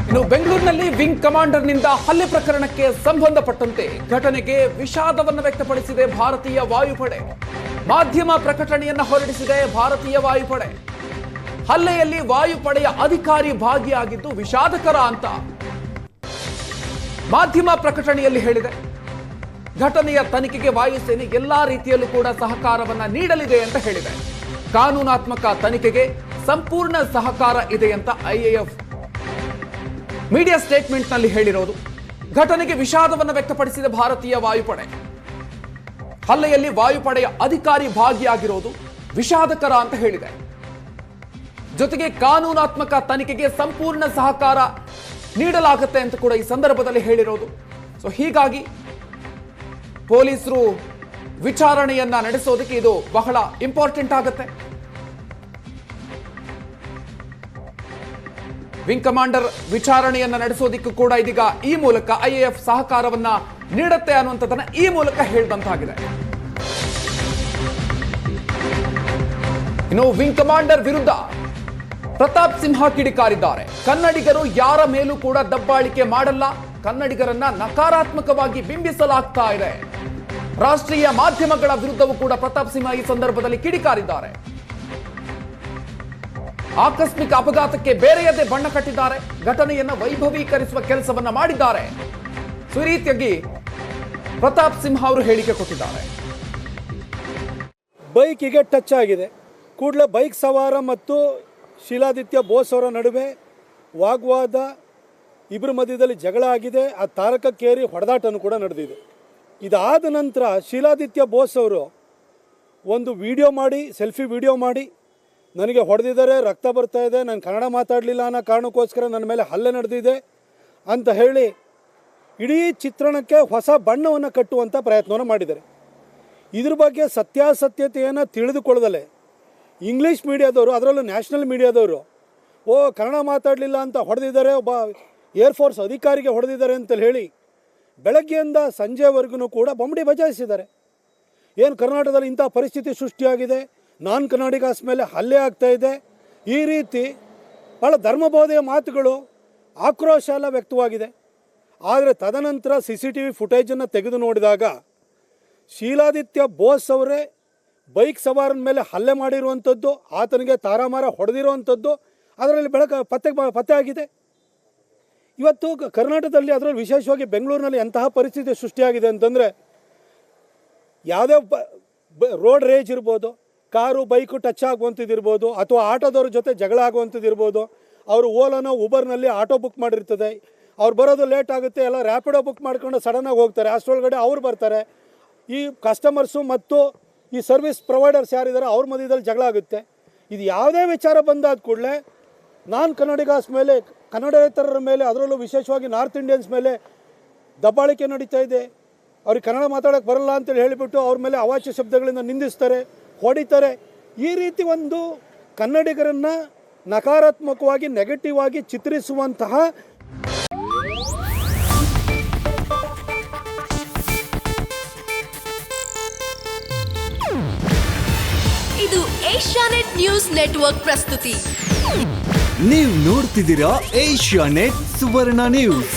ಇನ್ನು ಬೆಂಗಳೂರಿನಲ್ಲಿ ವಿಂಗ್ ಕಮಾಂಡರ್ನಿಂದ ಹಲ್ಲೆ ಪ್ರಕರಣಕ್ಕೆ ಸಂಬಂಧಪಟ್ಟಂತೆ ಘಟನೆಗೆ ವಿಷಾದವನ್ನು ವ್ಯಕ್ತಪಡಿಸಿದೆ ಭಾರತೀಯ ವಾಯುಪಡೆ. ಮಾಧ್ಯಮ ಪ್ರಕಟಣೆಯನ್ನ ಹೊರಡಿಸಿದೆ ಭಾರತೀಯ ವಾಯುಪಡೆ. ಹಲ್ಲೆಯಲ್ಲಿ ವಾಯುಪಡೆಯ ಅಧಿಕಾರಿ ಭಾಗಿಯಾಗಿದ್ದು ವಿಷಾದಕರ ಅಂತ ಮಾಧ್ಯಮ ಪ್ರಕಟಣೆಯಲ್ಲಿ ಹೇಳಿದೆ. ಘಟನೆಯ ತನಿಖೆಗೆ ವಾಯುಸೇನೆ ಎಲ್ಲಾ ರೀತಿಯಲ್ಲೂ ಕೂಡ ಸಹಕಾರವನ್ನ ನೀಡಲಿದೆ ಅಂತ ಹೇಳಿದೆ. ಕಾನೂನಾತ್ಮಕ ತನಿಖೆಗೆ ಸಂಪೂರ್ಣ ಸಹಕಾರ ಇದೆ ಅಂತ ಐಎಎಫ್ ಮೀಡಿಯಾ ಸ್ಟೇಟ್ಮೆಂಟ್ ನಲ್ಲಿ ಹೇಳಿರೋದು. ಘಟನೆಗೆ ವಿಷಾದವನ್ನು ವ್ಯಕ್ತಪಡಿಸಿದ ಭಾರತೀಯ ವಾಯುಪಡೆ. ಹಲ್ಲೆಯಲ್ಲಿ ವಾಯುಪಡೆಯ ಅಧಿಕಾರಿ ಭಾಗಿಯಾಗಿರೋದು ವಿಷಾದಕರ ಅಂತ ಹೇಳಿದೆ. ಜೊತೆಗೆ ಕಾನೂನಾತ್ಮಕ ತನಿಖೆಗೆ ಸಂಪೂರ್ಣ ಸಹಕಾರ ನೀಡಲಾಗುತ್ತೆ ಅಂತ ಕೂಡ ಈ ಸಂದರ್ಭದಲ್ಲಿ ಹೇಳಿರೋದು. ಸೊ ಹೀಗಾಗಿ ಪೊಲೀಸರು ವಿಚಾರಣೆಯನ್ನ ನಡೆಸೋದಕ್ಕೆ ಇದು ಬಹಳ ಇಂಪಾರ್ಟೆಂಟ್ ಆಗುತ್ತೆ. ವಿಂಗ್ ಕಮಾಂಡರ್ ವಿಚಾರಣೆಯನ್ನ ನಡೆಸೋದಕ್ಕೂ ಕೂಡ ಇದೀಗ ಈ ಮೂಲಕ ಐಎಎಫ್ ಸಹಕಾರವನ್ನ ನೀಡುತ್ತೆ ಅನ್ನುವಂಥದ್ದನ್ನ ಈ ಮೂಲಕ ಹೇಳಿದಂತಾಗಿದೆ. ಇನ್ನು ವಿಂಗ್ ಕಮಾಂಡರ್ ವಿರುದ್ಧ ಪ್ರತಾಪ್ ಸಿಂಹ ಕಿಡಿಕಾರಿದ್ದಾರೆ. ಕನ್ನಡಿಗರು ಯಾರ ಮೇಲೂ ಕೂಡ ದಬ್ಬಾಳಿಕೆ ಮಾಡಲ್ಲ, ಕನ್ನಡಿಗರನ್ನ ನಕಾರಾತ್ಮಕವಾಗಿ ಬಿಂಬಿಸಲಾಗ್ತಾ ಇದೆ. ರಾಷ್ಟ್ರೀಯ ಮಾಧ್ಯಮಗಳ ವಿರುದ್ಧವೂ ಕೂಡ ಪ್ರತಾಪ್ ಸಿಂಹ ಈ ಸಂದರ್ಭದಲ್ಲಿ ಕಿಡಿಕಾರಿದ್ದಾರೆ. ಆಕಸ್ಮಿಕ ಅಪಘಾತಕ್ಕೆ ಬೇರೆಯದೇ ಬಣ್ಣ ಕಟ್ಟಿದ್ದಾರೆ. ಘಟನೆಯನ್ನ ವೈಭವೀಕರಿಸುವ ಕೆಲಸವನ್ನ ಮಾಡಿದ್ದಾರೆ. ಈ ರೀತಿಯಾಗಿ ಪ್ರತಾಪ್ ಸಿಂಹ ಅವರು ಹೇಳಿಕೆ ಕೊಟ್ಟಿದ್ದಾರೆ. ಬೈಕಿಗೆ ಟಚ್ ಆಗಿದೆ. ಕೂಡಲೇ ಬೈಕ್ ಸವಾರ ಮತ್ತು ಶೀಲಾದಿತ್ಯ ಬೋಸ್ ಅವರ ನಡುವೆ ವಾಗ್ವಾದ, ಇಬ್ಬರ ಮಧ್ಯದಲ್ಲಿ ಜಗಳ ಆಗಿದೆ. ಆ ತಾರಕಕ್ಕೇರಿ ಹೊಡೆದಾಟನೂ ಕೂಡ ನಡೆದಿದೆ. ಇದಾದ ನಂತರ ಶೀಲಾದಿತ್ಯ ಬೋಸ್ ಅವರು ಒಂದು ವಿಡಿಯೋ ಮಾಡಿ, ಸೆಲ್ಫಿ ವಿಡಿಯೋ ಮಾಡಿ, ನನಗೆ ಹೊಡೆದಿದ್ದಾರೆ, ರಕ್ತ ಬರ್ತಾ ಇದೆ, ನಾನು ಕನ್ನಡ ಮಾತಾಡಲಿಲ್ಲ ಅನ್ನೋ ಕಾರಣಕ್ಕೋಸ್ಕರ ನನ್ನ ಮೇಲೆ ಹಲ್ಲೆ ನಡೆದಿದೆ ಅಂತ ಹೇಳಿ ಇಡೀ ಚಿತ್ರಣಕ್ಕೆ ಹೊಸ ಬಣ್ಣವನ್ನು ಕಟ್ಟುವಂಥ ಪ್ರಯತ್ನವನ್ನು ಮಾಡಿದ್ದಾರೆ. ಇದ್ರ ಬಗ್ಗೆ ಸತ್ಯಾಸತ್ಯತೆಯನ್ನು ತಿಳಿದುಕೊಳ್ಳದಲೇ ಇಂಗ್ಲೀಷ್ ಮೀಡಿಯಾದವರು, ಅದರಲ್ಲೂ ನ್ಯಾಷನಲ್ ಮೀಡಿಯಾದವರು, ಕನ್ನಡ ಮಾತಾಡಲಿಲ್ಲ ಅಂತ ಹೊಡೆದಿದ್ದಾರೆ, ಒಬ್ಬ ಏರ್ಫೋರ್ಸ್ ಅಧಿಕಾರಿಗೆ ಹೊಡೆದಿದ್ದಾರೆ ಅಂತೇಳಿ ಹೇಳಿ ಬೆಳಗ್ಗೆಯಿಂದ ಸಂಜೆವರೆಗೂ ಕೂಡ ಬೊಂಬಡಿ ಬಜಾಯಿಸಿದ್ದಾರೆ. ಏನು ಕರ್ನಾಟಕದಲ್ಲಿ ಇಂಥ ಪರಿಸ್ಥಿತಿ ಸೃಷ್ಟಿಯಾಗಿದೆ, ನಾನ್ ಕನ್ನಡಿಗಸ್ ಮೇಲೆ ಹಲ್ಲೆ ಆಗ್ತಾ ಇದೆ, ಈ ರೀತಿ ಭಾಳ ಧರ್ಮಬೋಧೆಯ ಮಾತುಗಳು, ಆಕ್ರೋಶ ಎಲ್ಲ ವ್ಯಕ್ತವಾಗಿದೆ. ಆದರೆ ತದನಂತರ CCTV ಫುಟೇಜನ್ನು ತೆಗೆದು ನೋಡಿದಾಗ ಶೀಲಾದಿತ್ಯ ಬೋಸ್ ಅವರೇ ಬೈಕ್ ಸವಾರನ ಮೇಲೆ ಹಲ್ಲೆ ಮಾಡಿರುವಂಥದ್ದು, ಆತನಿಗೆ ತಾರಾಮಾರ ಹೊಡೆದಿರುವಂಥದ್ದು ಅದರಲ್ಲಿ ಪತ್ತೆ ಆಗಿದೆ. ಇವತ್ತು ಕರ್ನಾಟಕದಲ್ಲಿ, ಅದರಲ್ಲಿ ವಿಶೇಷವಾಗಿ ಬೆಂಗಳೂರಿನಲ್ಲಿ ಎಂತಹ ಪರಿಸ್ಥಿತಿ ಸೃಷ್ಟಿಯಾಗಿದೆ ಅಂತಂದರೆ, ಯಾವುದೇ ರೋಡ್ ರೇಜ್ ಇರ್ಬೋದು, ಕಾರು ಬೈಕು ಟಚ್ ಆಗುವಂಥದ್ದಿರ್ಬೋದು, ಅಥವಾ ಆಟೋದವ್ರ ಜೊತೆ ಜಗಳ ಆಗುವಂಥದ್ದಿರ್ಬೋದು. ಅವರು ಓಲಾನೋ ಉಬರ್ನಲ್ಲಿ ಆಟೋ ಬುಕ್ ಮಾಡಿರ್ತದೆ, ಅವ್ರು ಬರೋದು ಲೇಟ್ ಆಗುತ್ತೆ, ಎಲ್ಲ ರ್ಯಾಪಿಡೋ ಬುಕ್ ಮಾಡ್ಕೊಂಡು ಸಡನ್ನಾಗಿ ಹೋಗ್ತಾರೆ, ಅಷ್ಟರೊಳಗಡೆ ಅವ್ರು ಬರ್ತಾರೆ. ಈ ಕಸ್ಟಮರ್ಸು ಮತ್ತು ಈ ಸರ್ವಿಸ್ ಪ್ರೊವೈಡರ್ಸ್ ಯಾರಿದ್ದಾರೆ ಅವ್ರ ಮಧ್ಯದಲ್ಲಿ ಜಗಳ ಆಗುತ್ತೆ. ಇದು ಯಾವುದೇ ವಿಚಾರ ಬಂದಾದ ಕೂಡಲೇ ನಾನ್ ಕನ್ನಡಿಗಸ್ ಮೇಲೆ, ಕನ್ನಡೇತರರ ಮೇಲೆ, ಅದರಲ್ಲೂ ವಿಶೇಷವಾಗಿ ನಾರ್ತ್ ಇಂಡಿಯನ್ಸ್ ಮೇಲೆ ದಬ್ಬಾಳಿಕೆ ನಡೀತಾ ಇದೆ. ಅವ್ರಿಗೆ ಕನ್ನಡ ಮಾತಾಡೋಕ್ಕೆ ಬರಲ್ಲ ಅಂತೇಳಿ ಹೇಳಿಬಿಟ್ಟು ಅವ್ರ ಮೇಲೆ ಅವಾಚ್ಯ ಶಬ್ದಗಳಿಂದ ನಿಂದಿಸ್ತಾರೆ, ಹೊಡಿತಾರೆ. ಈ ರೀತಿ ಒಂದು ಕನ್ನಡಿಗರನ್ನು ನಕಾರಾತ್ಮಕವಾಗಿ, ನೆಗೆಟಿವ್ ಆಗಿ ಚಿತ್ರಿಸುವಂತಹ ಇದು ಏಷ್ಯಾನೆಟ್ ನ್ಯೂಸ್ ನೆಟ್ವರ್ಕ್ ಪ್ರಸ್ತುತಿ. ನೀವು ನೋಡ್ತಿದ್ದೀರಾ ಏಷ್ಯಾನೆಟ್ ಸುವರ್ಣ ನ್ಯೂಸ್.